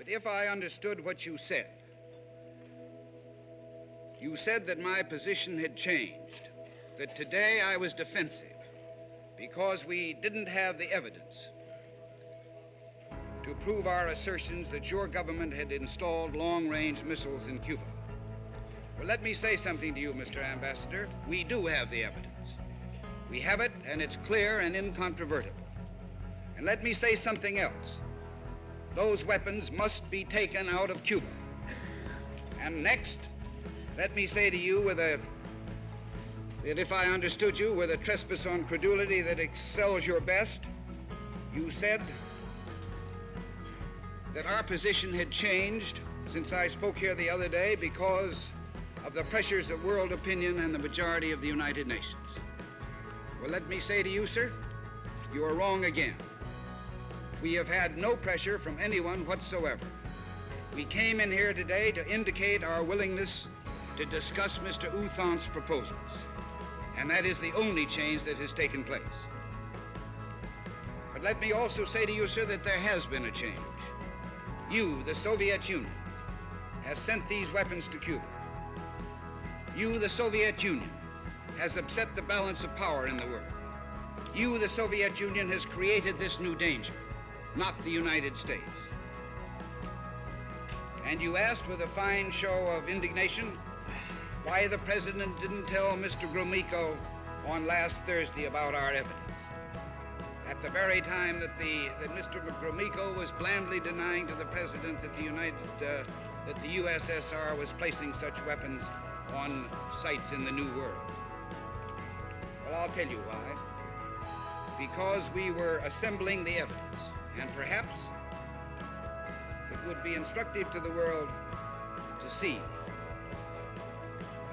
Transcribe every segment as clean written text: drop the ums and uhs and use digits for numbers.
But if I understood what you said that my position had changed, that today I was defensive because we didn't have the evidence to prove our assertions that your government had installed long-range missiles in Cuba. Well, let me say something to you, Mr. Ambassador. We do have the evidence. We have it, and it's clear and incontrovertible. And let me say something else. Those weapons must be taken out of Cuba. And next, let me say to you that if I understood you with a trespass on credulity that excels your best, you said that our position had changed since I spoke here the other day because of the pressures of world opinion and the majority of the United Nations. Well, let me say to you, sir, you are wrong again. We have had no pressure from anyone whatsoever. We came in here today to indicate our willingness to discuss Mr. U Thant's proposals. And that is the only change that has taken place. But let me also say to you, sir, that there has been a change. You, the Soviet Union, has sent these weapons to Cuba. You, the Soviet Union, has upset the balance of power in the world. You, the Soviet Union, has created this new danger, not the United States. And you asked with a fine show of indignation why the President didn't tell Mr. Gromyko on last Thursday about our evidence. At the very time that Mr. Gromyko was blandly denying to the President that the USSR was placing such weapons on sites in the New World. Well, I'll tell you why. Because we were assembling the evidence, and perhaps it would be instructive to the world to see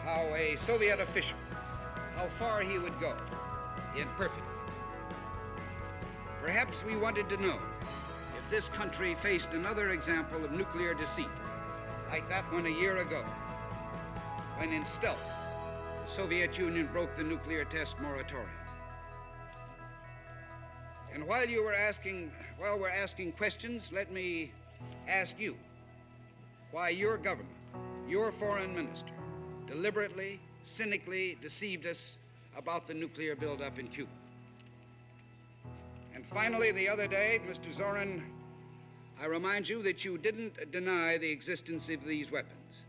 how a Soviet official, how far he would go in perfidy. Perhaps we wanted to know if this country faced another example of nuclear deceit, like that one a year ago, when in stealth, the Soviet Union broke the nuclear test moratorium. And while we're asking questions, let me ask you why your government, your foreign minister, deliberately, cynically deceived us about the nuclear buildup in Cuba. And finally, the other day, Mr. Zorin, I remind you that you didn't deny the existence of these weapons.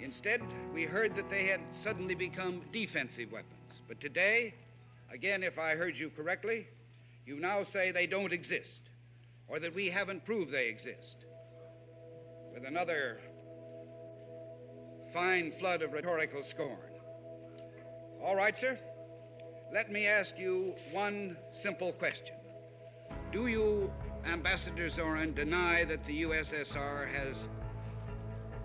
Instead, we heard that they had suddenly become defensive weapons. But today, again, if I heard you correctly, you now say they don't exist, or that we haven't proved they exist, with another fine flood of rhetorical scorn. All right, sir. Let me ask you one simple question. Do you, Ambassador Zorin, deny that the USSR has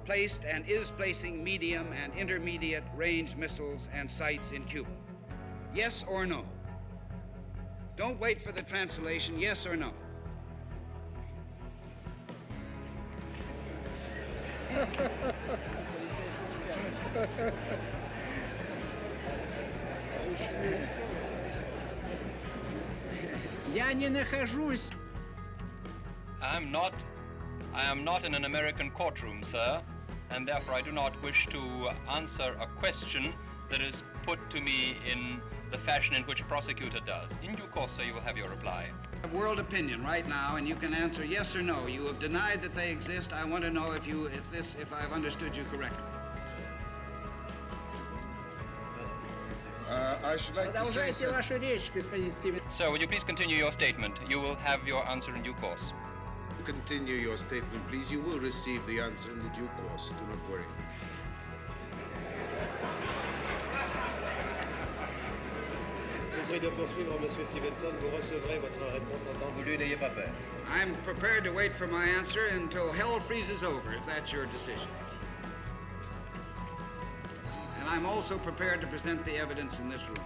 placed and is placing medium and intermediate range missiles and sites in Cuba? Yes or no? Don't wait for the translation, yes or no? Я не нахожусь. I am not in an American courtroom, sir, and therefore I do not wish to answer a question that is put to me in the fashion in which a prosecutor does. In due course, sir, you will have your reply. World opinion right now, and you can answer yes or no. You have denied that they exist. I want to know if I've understood you correctly. I should like to say Продолжайте вашу речь, господин Стивен. Sir, would you please continue your statement? You will have your answer in due course. continue your statement, please. You will receive the answer in the due course. Do not worry. I'm prepared to wait for my answer until hell freezes over, if that's your decision. And I'm also prepared to present the evidence in this room.